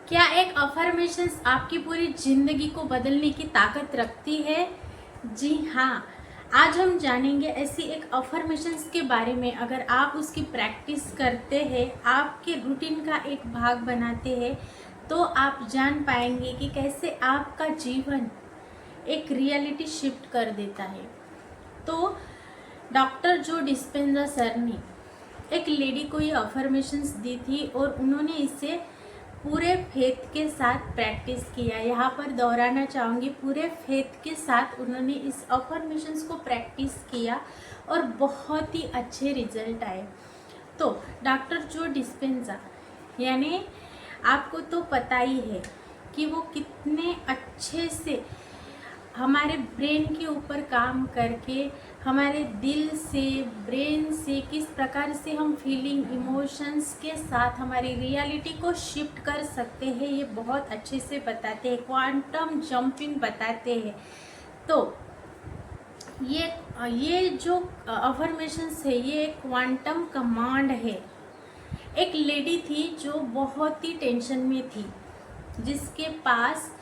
क्या एक अफर्मेशंस आपकी पूरी जिंदगी को बदलने की ताकत रखती है? जी हाँ। आज हम जानेंगे ऐसी एक अफर्मेशंस के बारे में। अगर आप उसकी प्रैक्टिस करते हैं, आपके रूटीन का एक भाग बनाते हैं, तो आप जान पाएंगे कि कैसे आपका जीवन एक रियलिटी शिफ्ट कर देता है। तो डॉक्टर जो डिस्पेंजा सर ने एक लेडी को ये अफर्मेशंस दी थी और उन्होंने इसे पूरे फेथ के साथ प्रैक्टिस किया। यहाँ पर दोहराना चाहूँगी, पूरे फेथ के साथ उन्होंने इस अफर्मेशंस को प्रैक्टिस किया और बहुत ही अच्छे रिजल्ट आए। तो डॉक्टर जो डिस्पेंजा, यानी आपको तो पता ही है कि वो कितने अच्छे से हमारे ब्रेन के ऊपर काम करके हमारे दिल से, ब्रेन से किस प्रकार से हम फीलिंग, इमोशंस के साथ हमारी रियलिटी को शिफ्ट कर सकते हैं, ये बहुत अच्छे से बताते हैं, क्वांटम जंपिंग बताते हैं। तो ये जो अफर्मेशंस है, ये क्वांटम कमांड है। एक लेडी थी जो बहुत ही टेंशन में थी, जिसके पास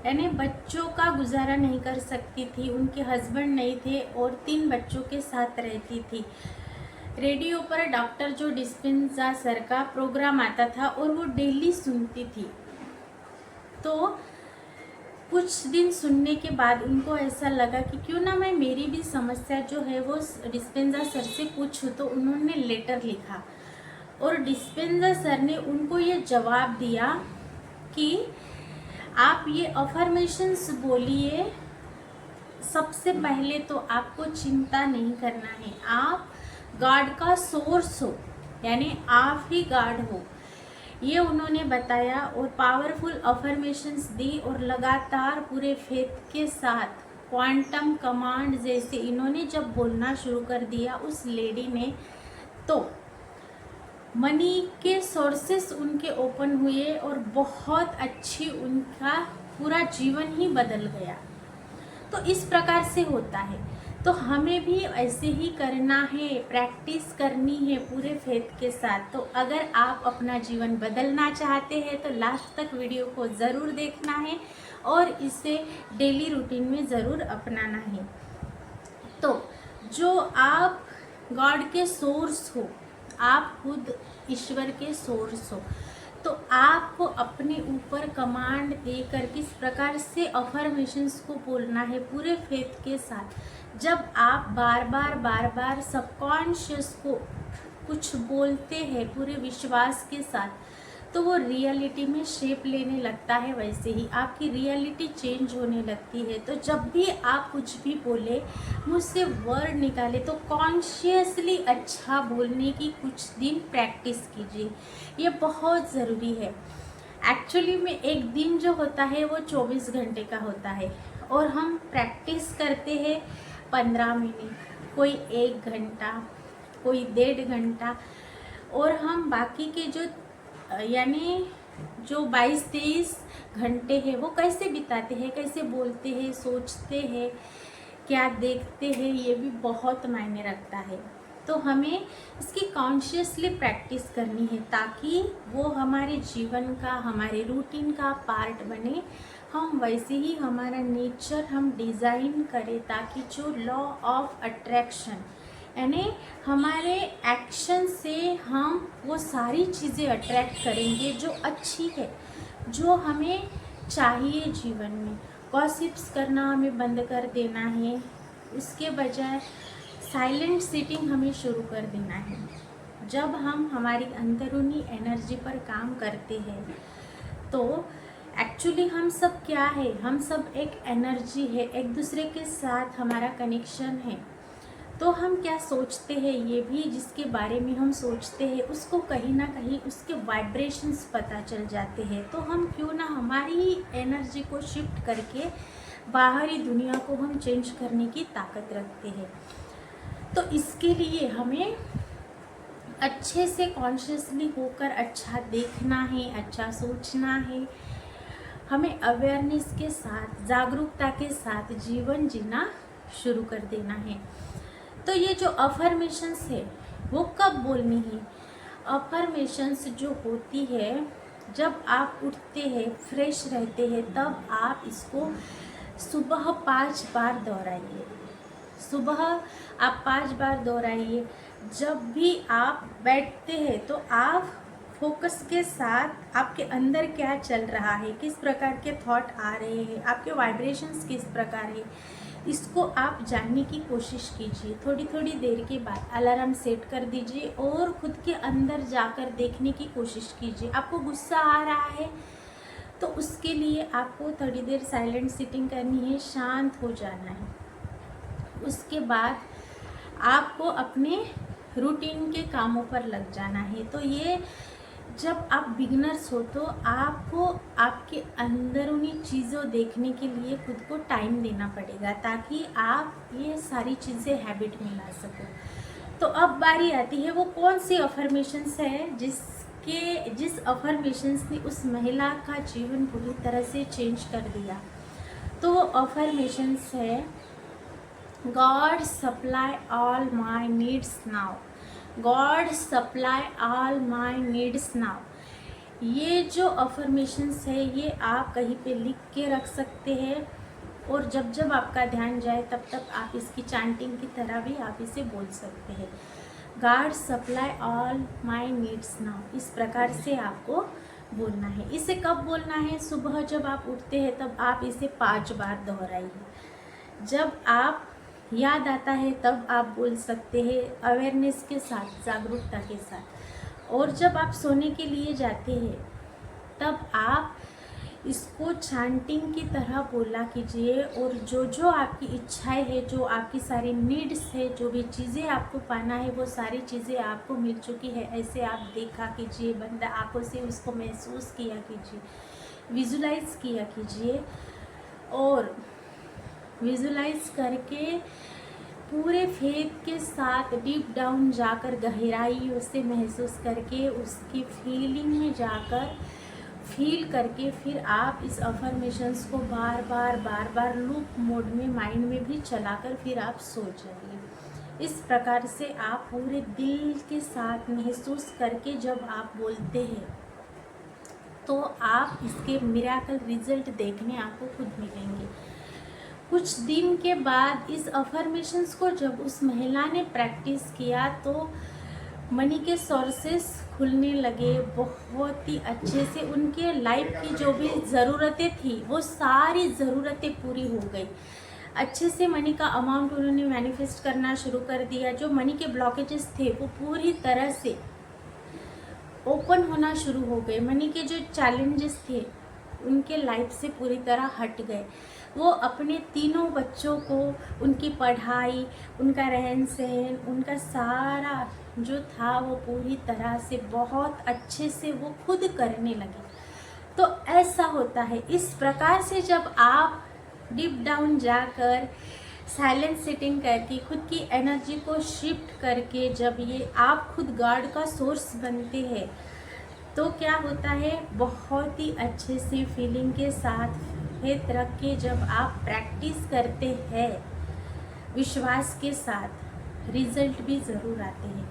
यानी बच्चों का गुजारा नहीं कर सकती थी, उनके हस्बैंड नहीं थे और 3 बच्चों के साथ रहती थी। रेडियो पर डॉक्टर जो डिस्पेंजा सर का प्रोग्राम आता था और वो डेली सुनती थी। तो कुछ दिन सुनने के बाद उनको ऐसा लगा कि क्यों ना मैं मेरी भी समस्या जो है वो डिस्पेंजा सर से पूछूं। तो उन्होंने लेटर लिखा और डिस्पेंजा सर ने उनको ये जवाब दिया कि आप ये अफर्मेशंस बोलिए। सबसे पहले तो आपको चिंता नहीं करना है, आप गॉड का सोर्स हो, यानी आप ही गॉड हो, ये उन्होंने बताया और पावरफुल अफर्मेशंस दी। और लगातार पूरे फेथ के साथ क्वांटम कमांड जैसे इन्होंने जब बोलना शुरू कर दिया उस लेडी ने, तो मनी के सोर्सेस उनके ओपन हुए और बहुत अच्छी उनका पूरा जीवन ही बदल गया। तो इस प्रकार से होता है, तो हमें भी ऐसे ही करना है, प्रैक्टिस करनी है पूरे फेथ के साथ। तो अगर आप अपना जीवन बदलना चाहते हैं तो लास्ट तक वीडियो को ज़रूर देखना है और इसे डेली रूटीन में ज़रूर अपनाना है। तो जो आप गॉड के सोर्स हो, आप खुद ईश्वर के सोर्स हो, तो आपको अपने ऊपर कमांड देकर किस प्रकार से अफर्मेशंस को बोलना है पूरे फेथ के साथ। जब आप बार बार सबकॉन्शियस को कुछ बोलते हैं पूरे विश्वास के साथ, तो वो रियलिटी में शेप लेने लगता है। वैसे ही आपकी रियलिटी चेंज होने लगती है। तो जब भी आप कुछ भी बोले, मुझसे वर्ड निकाले, तो कॉन्शियसली अच्छा बोलने की कुछ दिन प्रैक्टिस कीजिए, ये बहुत ज़रूरी है। एक्चुअली में एक दिन जो होता है वो 24 घंटे का होता है और हम प्रैक्टिस करते हैं 15 मिनट, कोई 1 घंटा, कोई 1.5 घंटा, और हम बाकी के जो यानी जो 22-23 घंटे हैं वो कैसे बिताते हैं, कैसे बोलते हैं, सोचते हैं, क्या देखते हैं, ये भी बहुत मायने रखता है। तो हमें इसकी कॉन्शियसली प्रैक्टिस करनी है ताकि वो हमारे जीवन का, हमारे रूटीन का पार्ट बने। हम वैसे ही हमारा नेचर हम डिज़ाइन करें ताकि जो लॉ ऑफ अट्रैक्शन, यानी हमारे एक्शन से हम वो सारी चीज़ें अट्रैक्ट करेंगे जो अच्छी है, जो हमें चाहिए जीवन में। गॉसिप्स करना हमें बंद कर देना है, उसके बजाय साइलेंट सिटिंग हमें शुरू कर देना है। जब हम हमारी अंदरूनी एनर्जी पर काम करते हैं तो एक्चुअली हम सब क्या है, हम सब एक एनर्जी है, एक दूसरे के साथ हमारा कनेक्शन है। तो हम क्या सोचते हैं, ये भी जिसके बारे में हम सोचते हैं उसको कहीं ना कहीं उसके वाइब्रेशंस पता चल जाते हैं। तो हम क्यों ना हमारी एनर्जी को शिफ्ट करके बाहरी दुनिया को हम चेंज करने की ताकत रखते हैं। तो इसके लिए हमें अच्छे से कॉन्शियसली होकर अच्छा देखना है, अच्छा सोचना है, हमें अवेयरनेस के साथ, जागरूकता के साथ जीवन जीना शुरू कर देना है। तो ये जो अफर्मेशंस है वो कब बोलनी है? अफर्मेशंस जो होती है जब आप उठते हैं, फ्रेश रहते हैं, तब आप इसको सुबह 5 बार दोहराइए। सुबह आप 5 बार दोहराइए। जब भी आप बैठते हैं तो आप फोकस के साथ आपके अंदर क्या चल रहा है, किस प्रकार के थॉट आ रहे हैं, आपके वाइब्रेशंस किस प्रकार है, इसको आप जानने की कोशिश कीजिए। थोड़ी थोड़ी देर के बाद अलार्म सेट कर दीजिए और खुद के अंदर जाकर देखने की कोशिश कीजिए। आपको गुस्सा आ रहा है तो उसके लिए आपको थोड़ी देर साइलेंट सिटिंग करनी है, शांत हो जाना है। उसके बाद आपको अपने रूटीन के कामों पर लग जाना है। तो ये जब आप बिगनर्स हो तो आपको आपके अंदरूनी चीज़ों देखने के लिए खुद को टाइम देना पड़ेगा, ताकि आप ये सारी चीज़ें हैबिट में ला सको। तो अब बारी आती है वो कौन सी अफर्मेशंस है जिस अफर्मेशंस ने उस महिला का जीवन पूरी तरह से चेंज कर दिया। तो वो अफर्मेशंस है, God supply all my needs now. God supply all my needs now. ये जो अफर्मेशंस है ये आप कहीं पे लिख के रख सकते हैं, और जब जब आपका ध्यान जाए तब तक आप इसकी चैंटिंग की तरह भी आप इसे बोल सकते हैं। God supply all my needs now, इस प्रकार से आपको बोलना है। इसे कब बोलना है? सुबह जब आप उठते हैं तब आप इसे 5 बार दोहराइए। जब आप याद आता है तब आप बोल सकते हैं, अवेयरनेस के साथ, जागरूकता के साथ। और जब आप सोने के लिए जाते हैं तब आप इसको चैंटिंग की तरह बोला कीजिए, और जो जो आपकी इच्छाएं है, जो आपकी सारी नीड्स है, जो भी चीज़ें आपको पाना है वो सारी चीज़ें आपको मिल चुकी है, ऐसे आप देखा कीजिए। बंद आँखों से उसको महसूस किया कीजिए, विजुलाइज किया कीजिए, और विजुलाइज करके पूरे फेथ के साथ डीप डाउन जाकर, गहराइयों से महसूस करके, उसकी फीलिंग में जाकर फील करके, फिर आप इस अफर्मेशंस को बार बार लूप मोड में माइंड में भी चलाकर फिर आप सो जाइए। इस प्रकार से आप पूरे दिल के साथ महसूस करके जब आप बोलते हैं तो आप इसके मिरेकल रिजल्ट देखने आपको खुद मिलेंगे। कुछ दिन के बाद इस अफर्मेशंस को जब उस महिला ने प्रैक्टिस किया तो मनी के सोर्सेस खुलने लगे बहुत ही अच्छे से। उनके लाइफ की जो भी ज़रूरतें थी वो सारी ज़रूरतें पूरी हो गई। अच्छे से मनी का अमाउंट उन्होंने मैनिफेस्ट करना शुरू कर दिया। जो मनी के ब्लॉकेजेस थे वो पूरी तरह से ओपन होना शुरू हो गए। मनी के जो चैलेंजेस थे उनके लाइफ से पूरी तरह हट गए। वो अपने तीनों बच्चों को, उनकी पढ़ाई, उनका रहन सहन, उनका सारा जो था वो पूरी तरह से बहुत अच्छे से वो खुद करने लगे। तो ऐसा होता है। इस प्रकार से जब आप डीप डाउन जाकर साइलेंट सिटिंग करके खुद की एनर्जी को शिफ्ट करके जब ये आप खुद गॉड का सोर्स बनते हैं तो क्या होता है, बहुत ही अच्छे से फीलिंग के साथ फेथ रख के जब आप प्रैक्टिस करते हैं विश्वास के साथ, रिजल्ट भी ज़रूर आते हैं।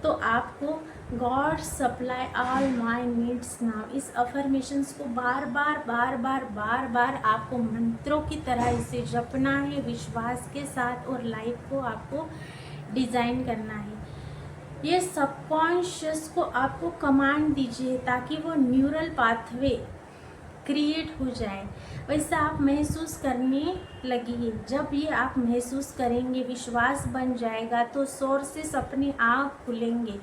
तो आपको God supply all my needs now, इस अफर्मेशंस को बार बार आपको मंत्रों की तरह इसे जपना है विश्वास के साथ, और लाइफ को आपको डिज़ाइन करना है। ये सबकॉन्शियस को आपको कमांड दीजिए ताकि वो न्यूरल पाथवे क्रिएट हो जाए। वैसा आप महसूस करने लगिए। जब ये आप महसूस करेंगे, विश्वास बन जाएगा, तो सोर्सेस अपने आप खुलेंगे।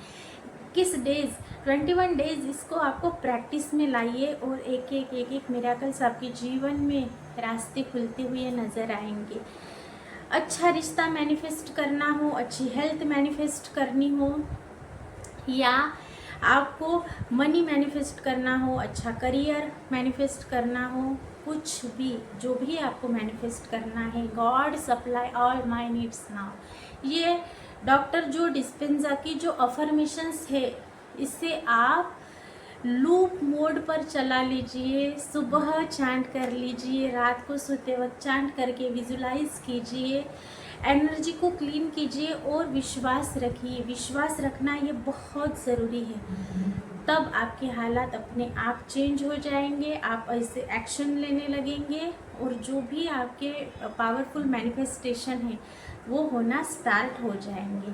किस डेज 21 डेज इसको आपको प्रैक्टिस में लाइए, और एक एक मिरेकल्स आपके जीवन में रास्ते खुलते हुए नज़र आएंगे। अच्छा रिश्ता मैनिफेस्ट करना हो, अच्छी हेल्थ मैनिफेस्ट करनी हो, या आपको मनी मैनिफेस्ट करना हो, अच्छा करियर मैनिफेस्ट करना हो, कुछ भी जो भी आपको मैनिफेस्ट करना है, God supply all my needs now, ये डॉक्टर जो डिस्पेंजा की जो अफर्मेशंस है इसे आप लूप मोड पर चला लीजिए। सुबह चैंट कर लीजिए, रात को सोते वक्त चैंट करके विजुलाइज कीजिए, एनर्जी को क्लीन कीजिए और विश्वास रखिए। विश्वास रखना ये बहुत ज़रूरी है। तब आपके हालात अपने आप चेंज हो जाएंगे, आप ऐसे एक्शन लेने लगेंगे और जो भी आपके पावरफुल मैनिफेस्टेशन है वो होना स्टार्ट हो जाएंगे।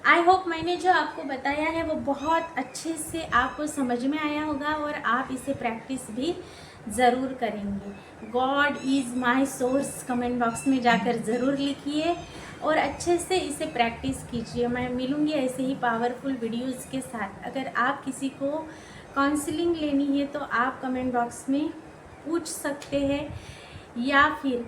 आई होप मैंने जो आपको बताया है वो बहुत अच्छे से आपको समझ में आया होगा और आप इसे प्रैक्टिस भी ज़रूर करेंगे। God is my source comment box में जाकर ज़रूर लिखिए और अच्छे से इसे प्रैक्टिस कीजिए। मैं मिलूँगी ऐसे ही पावरफुल वीडियोज़ के साथ। अगर आप किसी को काउंसलिंग लेनी है तो आप कमेंट बॉक्स में पूछ सकते हैं, या फिर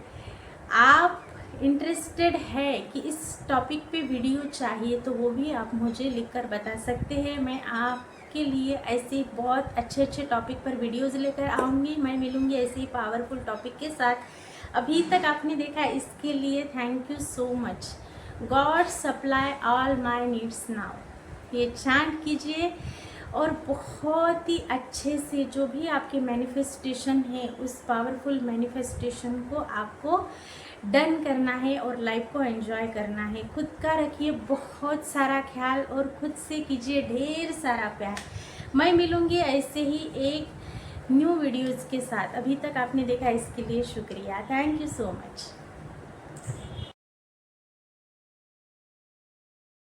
आप इंटरेस्टेड है कि इस टॉपिक पे वीडियो चाहिए तो वो भी आप मुझे लिखकर बता सकते हैं। मैं आपके लिए ऐसे बहुत अच्छे अच्छे टॉपिक पर वीडियोज़ लेकर आऊँगी। मैं मिलूँगी ऐसे ही पावरफुल टॉपिक के साथ। अभी तक आपने देखा, इसके लिए thank you so much. God supply all my needs now, ये चांट कीजिए और बहुत ही अच्छे से जो भी आपके मैनिफेस्टेशन है उस पावरफुल मैनिफेस्टेशन को आपको डन करना है और लाइफ को एंजॉय करना है। खुद का रखिए बहुत सारा ख्याल और खुद से कीजिए ढेर सारा प्यार। मैं मिलूँगी ऐसे ही एक न्यू वीडियोज़ के साथ। अभी तक आपने देखा, इसके लिए शुक्रिया। Thank you so much.